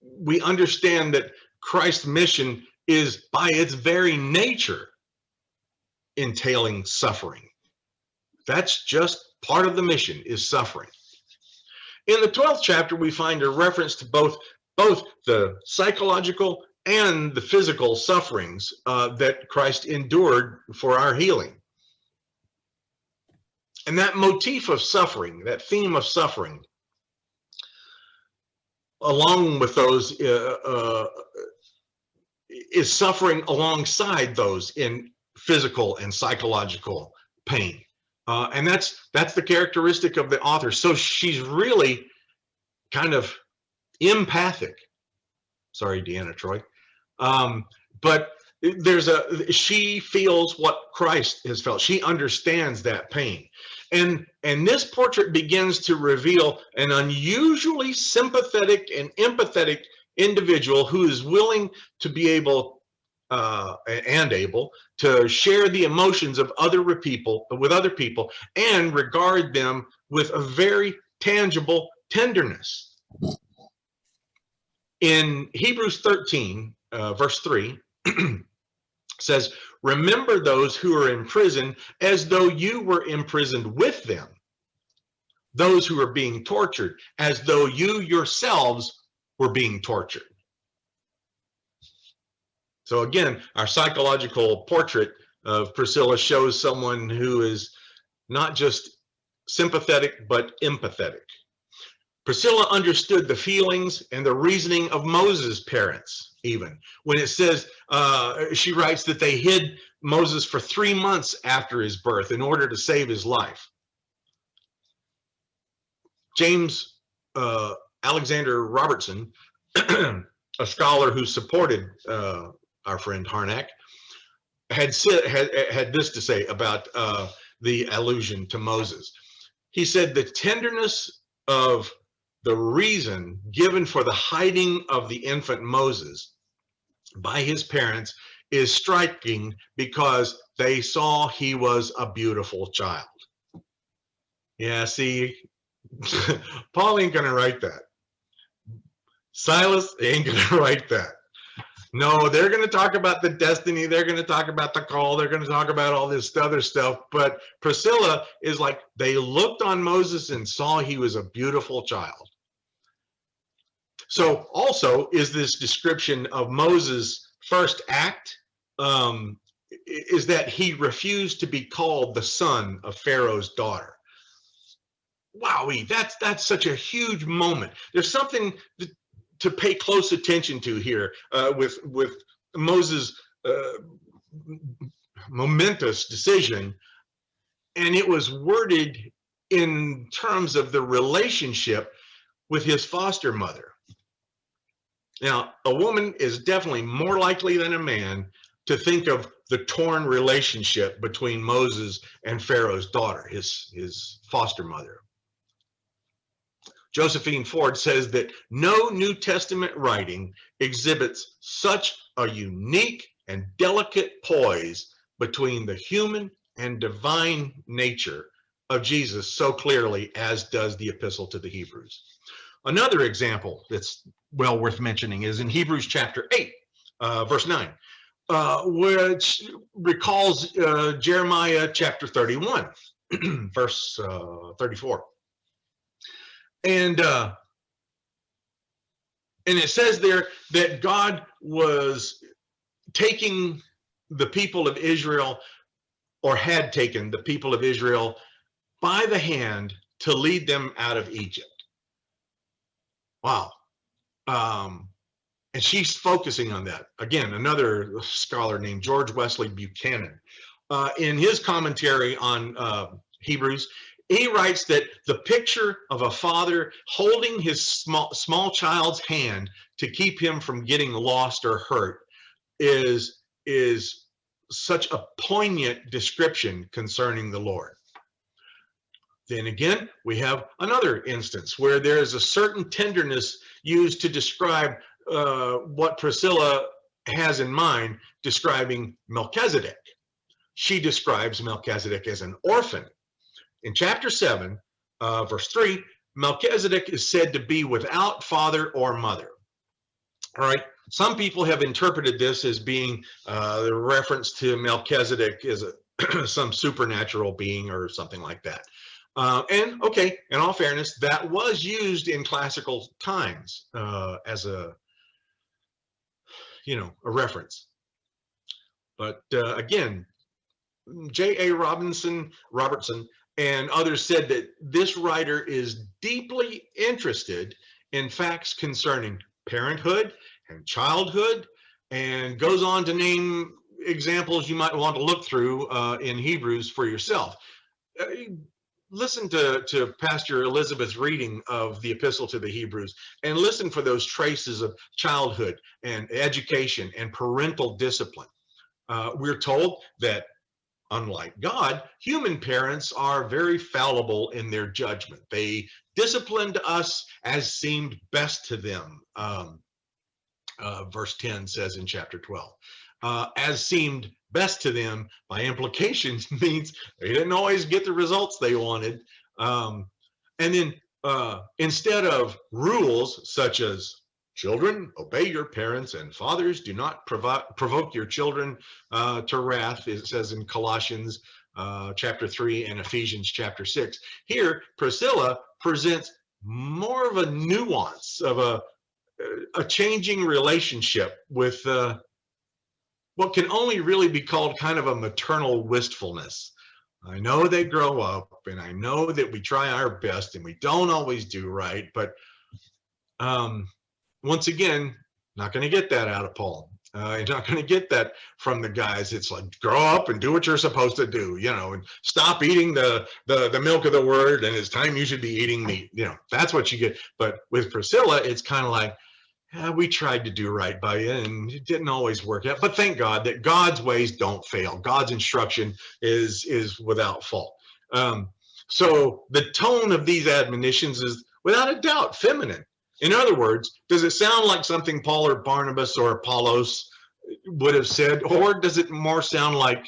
we understand that Christ's mission is by its very nature entailing suffering. That's just part of the mission, is suffering. In the 12th chapter, we find a reference to both the psychological and the physical sufferings that Christ endured for our healing. And that motif of suffering, that theme of suffering, along with those, is suffering alongside those in physical and psychological pain. And that's the characteristic of the author. So she's really kind of empathic. Sorry, Deanna Troy. But she feels what Christ has felt. She understands that pain. And this portrait begins to reveal an unusually sympathetic and empathetic individual who is willing to be able to share the emotions of other people and regard them with a very tangible tenderness. In Hebrews 13, verse 3, says, "Remember those who are in prison as though you were imprisoned with them, those who are being tortured as though you yourselves were being tortured." So again, our psychological portrait of Priscilla shows someone who is not just sympathetic, but empathetic. Priscilla understood the feelings and the reasoning of Moses' parents, even. When it says, she writes that they hid Moses for 3 months after his birth in order to save his life. James Alexander Robertson, a scholar who supported our friend Harnack, had this to say about the allusion to Moses. He said, "The tenderness of the reason given for the hiding of the infant Moses by his parents is striking because they saw he was a beautiful child." Yeah, see, Paul ain't gonna write that. Silas ain't gonna write that. No, they're going to talk about the destiny. They're going to talk about the call. They're going to talk about all this other stuff. But Priscilla is like, they looked on Moses and saw he was a beautiful child. So also is this description of Moses' first act, is that he refused to be called the son of Pharaoh's daughter. Wowee, that's such a huge moment. There's something to pay close attention to here with Moses' momentous decision, and it was worded in terms of the relationship with his foster mother. Now, a woman is definitely more likely than a man to think of the torn relationship between Moses and Pharaoh's daughter, his foster mother. Josephine Ford says that no New Testament writing exhibits such a unique and delicate poise between the human and divine nature of Jesus so clearly as does the Epistle to the Hebrews. Another example that's well worth mentioning is in Hebrews chapter 8, verse 9, which recalls Jeremiah chapter 31, verse 34. And it says there that God was taking the people of Israel, or had taken the people of Israel by the hand to lead them out of Egypt. Wow. And she's focusing on that. Again, another scholar named George Wesley Buchanan, in his commentary on Hebrews, he writes that the picture of a father holding his small child's hand to keep him from getting lost or hurt is such a poignant description concerning the Lord. Then again, we have another instance where there is a certain tenderness used to describe what Priscilla has in mind, describing Melchizedek. She describes Melchizedek as an orphan. In chapter 7, verse 3, Melchizedek is said to be without father or mother. All right. Some people have interpreted this as being the reference to Melchizedek as some supernatural being or something like that. And okay, in all fairness, that was used in classical times as a reference. But again, J.A. Robertson and others said that this writer is deeply interested in facts concerning parenthood and childhood, and goes on to name examples you might want to look through in Hebrews for yourself. Listen to Pastor Elizabeth's reading of the Epistle to the Hebrews, and listen for those traces of childhood and education and parental discipline. We're told that, unlike God, human parents are very fallible in their judgment. They disciplined us as seemed best to them. Verse 10 says in chapter 12, as seemed best to them, by implications, means they didn't always get the results they wanted. And then instead of rules such as children, obey your parents, and fathers, do not provoke your children to wrath, it says in Colossians chapter 3 and Ephesians chapter 6. Here, Priscilla presents more of a nuance of a changing relationship with what can only really be called kind of a maternal wistfulness. I know they grow up, and I know that we try our best, and we don't always do right, but once again, not going to get that out of Paul. You're not going to get that from the guys. It's like, grow up and do what you're supposed to do, and stop eating the milk of the word, and it's time you should be eating meat. That's what you get. But with Priscilla, it's kind of like, we tried to do right by you, and it didn't always work out. But thank God that God's ways don't fail. God's instruction is without fault. So the tone of these admonitions is without a doubt feminine. In other words, does it sound like something Paul or Barnabas or Apollos would have said, or does it more sound like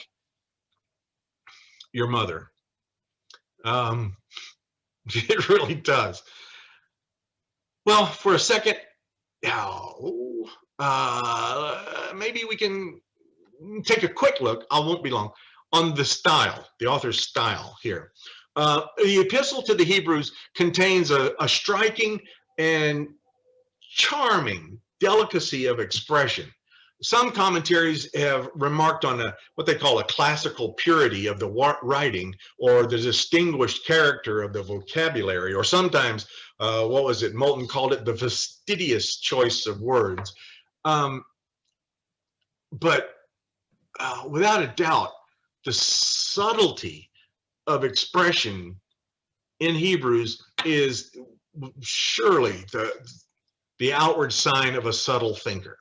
your mother? It really does. Well, for a second, maybe we can take a quick look, I won't be long, on the style, the author's style here. The Epistle to the Hebrews contains a striking and charming delicacy of expression. Some commentaries have remarked on what they call a classical purity of the writing, or the distinguished character of the vocabulary, or sometimes, Moulton called it the fastidious choice of words. But without a doubt, the subtlety of expression in Hebrews is surely the outward sign of a subtle thinker.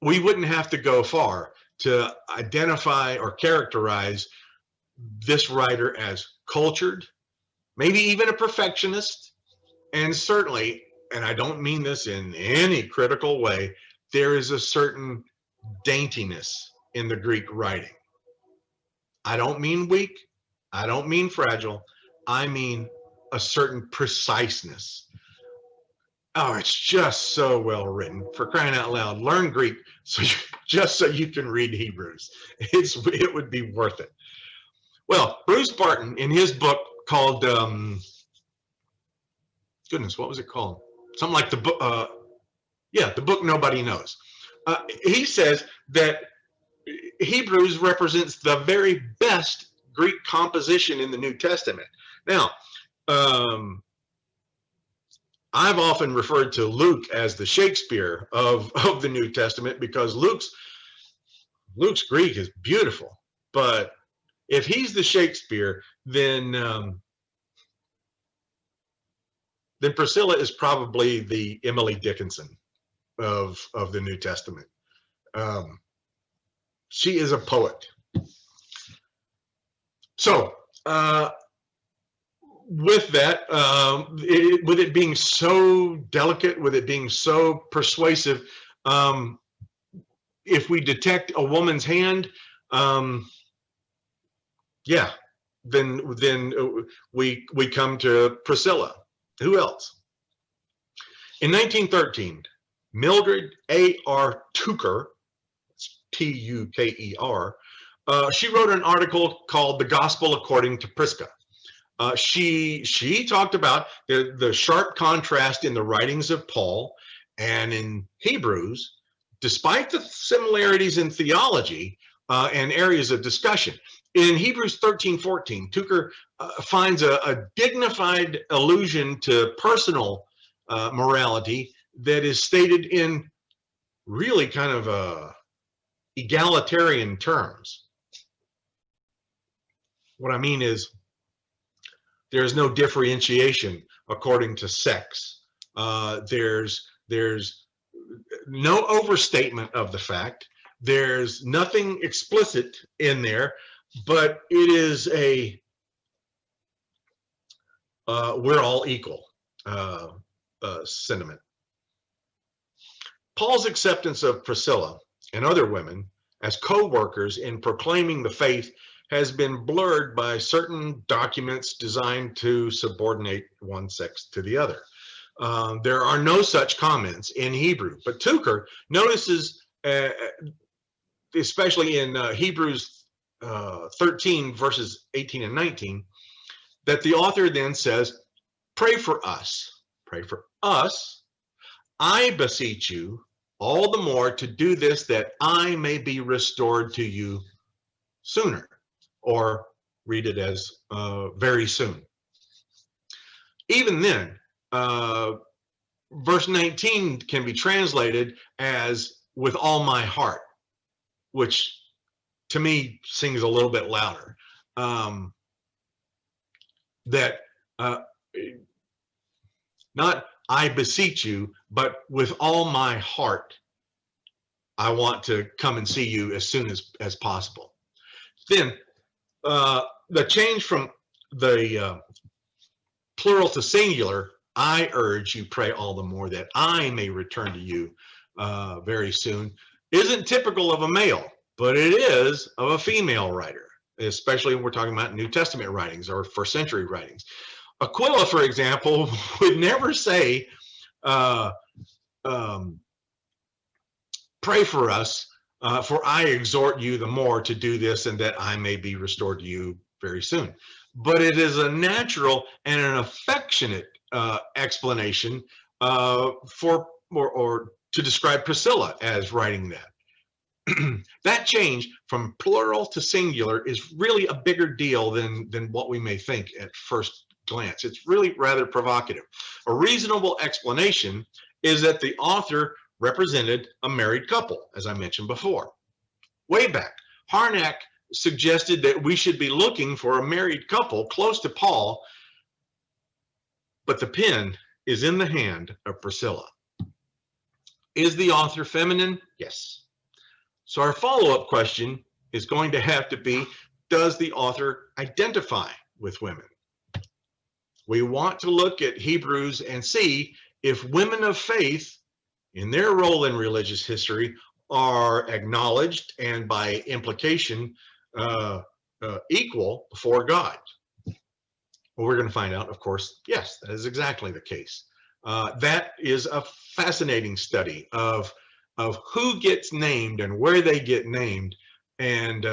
We wouldn't have to go far to identify or characterize this writer as cultured, maybe even a perfectionist, and certainly, and I don't mean this in any critical way, there is a certain daintiness in the Greek writing. I don't mean weak, I don't mean fragile, I mean a certain preciseness. Oh, it's just so well written. For crying out loud, learn Greek just so you can read Hebrews. It would be worth it. Well, Bruce Barton, in his book called, goodness, what was it called? Something like the book, the book Nobody Knows. He says that Hebrews represents the very best Greek composition in the New Testament. Now, I've often referred to Luke as the Shakespeare of the New Testament, because Luke's Greek is beautiful, but if he's the Shakespeare, then Priscilla is probably the Emily Dickinson of the New Testament. She is a poet. So with that, with it being so delicate, with it being so persuasive, if we detect a woman's hand, yeah, then we come to Priscilla. Who else? In 1913, Mildred A.R. Tucker, Tuker, she wrote an article called "The Gospel According to Prisca." She talked about the sharp contrast in the writings of Paul and in Hebrews, despite the similarities in theology and areas of discussion. In Hebrews 13:14, Tucker finds a dignified allusion to personal morality that is stated in really kind of egalitarian terms. What I mean is, there's no differentiation according to sex. There's no overstatement of the fact. There's nothing explicit in there, but it is a we're all equal sentiment. Paul's acceptance of Priscilla and other women as co-workers in proclaiming the faith has been blurred by certain documents designed to subordinate one sex to the other. There are no such comments in Hebrew, but Tucker notices, especially in Hebrews 13 verses 18 and 19, that the author then says, pray for us, I beseech you all the more to do this, that I may be restored to you sooner. Or read it as very soon. Even then, verse 19 can be translated as with all my heart, which to me sings a little bit louder. Not I beseech you, but with all my heart, I want to come and see you as soon as possible. Then the change from the plural to singular, I urge you, pray all the more that I may return to you very soon, isn't typical of a male, but it is of a female writer, especially when we're talking about New Testament writings or first century writings. Aquila, for example, would never say, pray for us, for I exhort you the more to do this, and that I may be restored to you very soon. But it is a natural and an affectionate explanation for or to describe Priscilla as writing that. That change from plural to singular is really a bigger deal than what we may think at first glance. It's really rather provocative. A reasonable explanation is that the author represented a married couple, as I mentioned before. Way back, Harnack suggested that we should be looking for a married couple close to Paul, but the pen is in the hand of Priscilla. Is the author feminine? Yes. So our follow-up question is going to have to be, does the author identify with women? We want to look at Hebrews and see if women of faith in their role in religious history are acknowledged and by implication equal before God. Well, we're going to find out, of course, yes, that is exactly the case. That is a fascinating study of who gets named and where they get named. And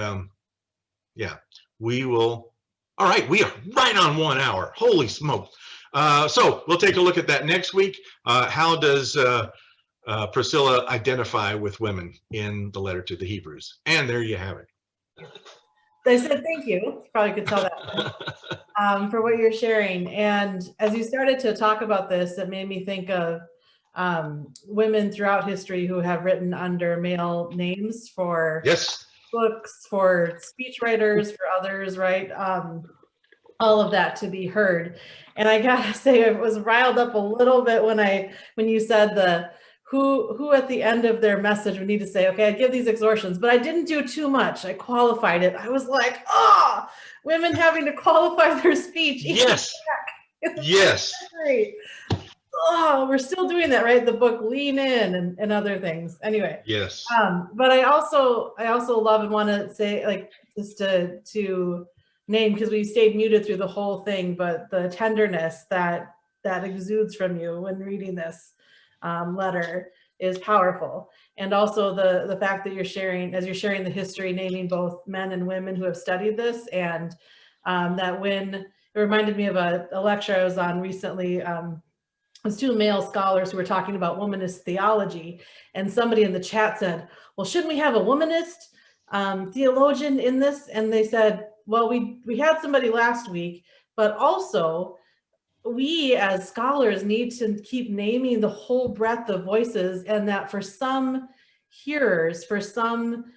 yeah, we will. All right, we are right on 1 hour. Holy smoke. So we'll take a look at that next week. How does Priscilla identify with women in the letter to the Hebrews? And there you have it. They said thank you. You probably could tell that for what you're sharing. And as you started to talk about this, it made me think of women throughout history who have written under male names for yes, books for speechwriters, for others, right? All of that to be heard. And I gotta say, I was riled up a little bit when you said who at the end of their message would need to say, okay, I give these exhortations, but I didn't do too much. I qualified it. I was like, oh, women having to qualify their speech. Yes. Yes. Great. Oh, we're still doing that, right? The book Lean In and other things. Anyway. Yes. But I also love and want to say, like, just to name, because we stayed muted through the whole thing, but the tenderness that exudes from you when reading this letter is powerful. And also the fact that you're sharing the history, naming both men and women who have studied this, and that when it reminded me of a lecture I was on recently. It was two male scholars who were talking about womanist theology, and somebody in the chat said, well, shouldn't we have a womanist theologian in this? And they said, well, we had somebody last week, but also we as scholars need to keep naming the whole breadth of voices, and that for some hearers, for some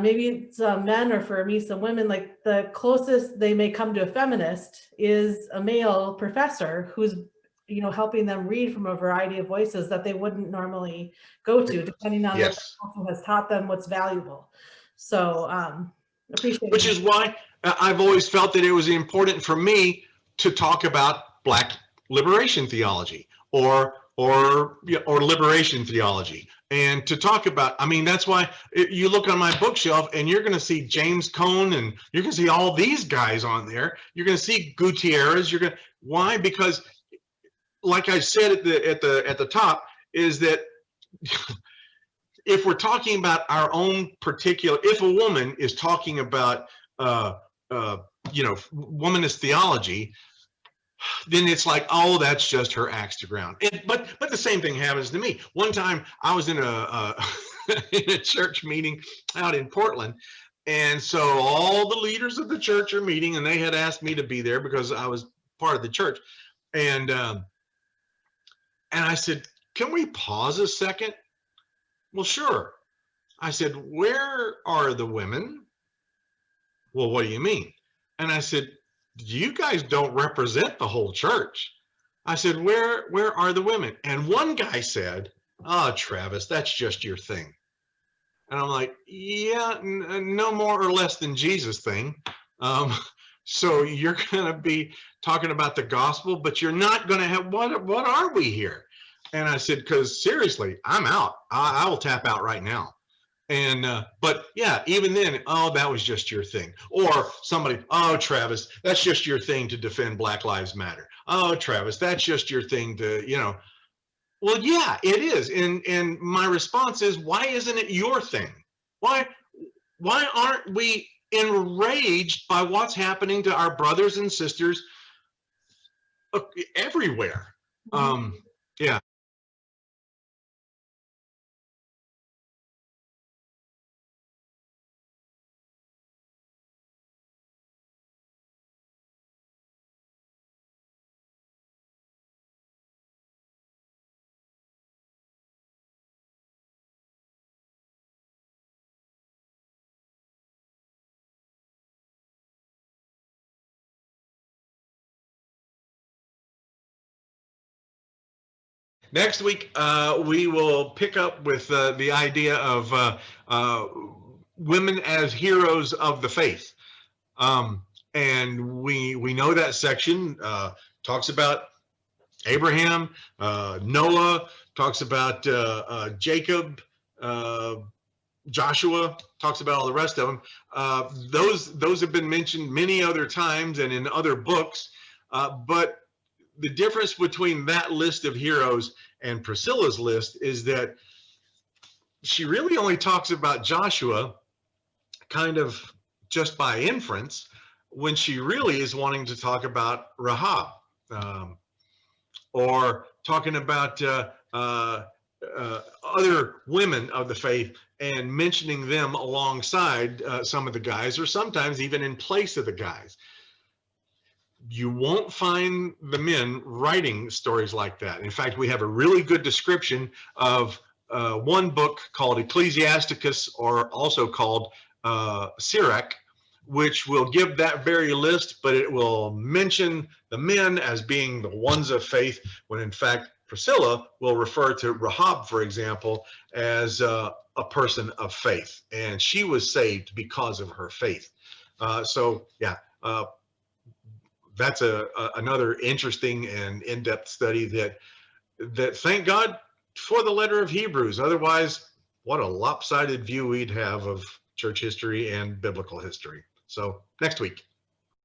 maybe some men, or for me, some women, like the closest they may come to a feminist is a male professor who's helping them read from a variety of voices that they wouldn't normally go to, depending on what culture has taught them what's valuable. So appreciate Which is why I've always felt that it was important for me to talk about Black liberation theology or liberation theology, and to talk about, I mean, that's why you look on my bookshelf and you're going to see James Cone, and you're going to see all these guys on there. You're going to see Gutierrez. Why? Because like I said at the top, is that if we're talking about our own particular, if a woman is talking about womanist theology, then it's like, oh, that's just her axe to ground. But the same thing happens to me. One time I was in a in a church meeting out in Portland, and so all the leaders of the church are meeting, and they had asked me to be there because I was part of the church, and I said, can we pause a second? Well, sure. I said, where are the women? Well, what do you mean? And I said, you guys don't represent the whole church. I said, where are the women? And one guy said, oh, Travis, that's just your thing. And I'm like, yeah, no more or less than Jesus thing. So you're going to be talking about the gospel, but you're not going to have, what are we here? And I said, because seriously, I'm out. I will tap out right now. And, but yeah, even then, oh, that was just your thing. Or somebody, oh, Travis, that's just your thing to defend Black Lives Matter. Oh, Travis, that's just your thing to, well, yeah, it is. And my response is, why isn't it your thing? Why aren't we enraged by what's happening to our brothers and sisters everywhere? Yeah. Next week, we will pick up with the idea of women as heroes of the faith. And we know that section talks about Abraham, Noah, talks about Jacob, Joshua, talks about all the rest of them. Those have been mentioned many other times and in other books, but the difference between that list of heroes and Priscilla's list is that she really only talks about Joshua kind of just by inference, when she really is wanting to talk about Rahab, or talking about other women of the faith and mentioning them alongside some of the guys, or sometimes even in place of the guys. You won't find the men writing stories like that. In fact, we have a really good description of one book called Ecclesiasticus, or also called Sirach, which will give that very list, but it will mention the men as being the ones of faith, when in fact Priscilla will refer to Rahab, for example, as a person of faith, and she was saved because of her faith. So yeah, that's another interesting and in-depth study that thank God for the letter of Hebrews. Otherwise, what a lopsided view we'd have of church history and biblical history. So next week.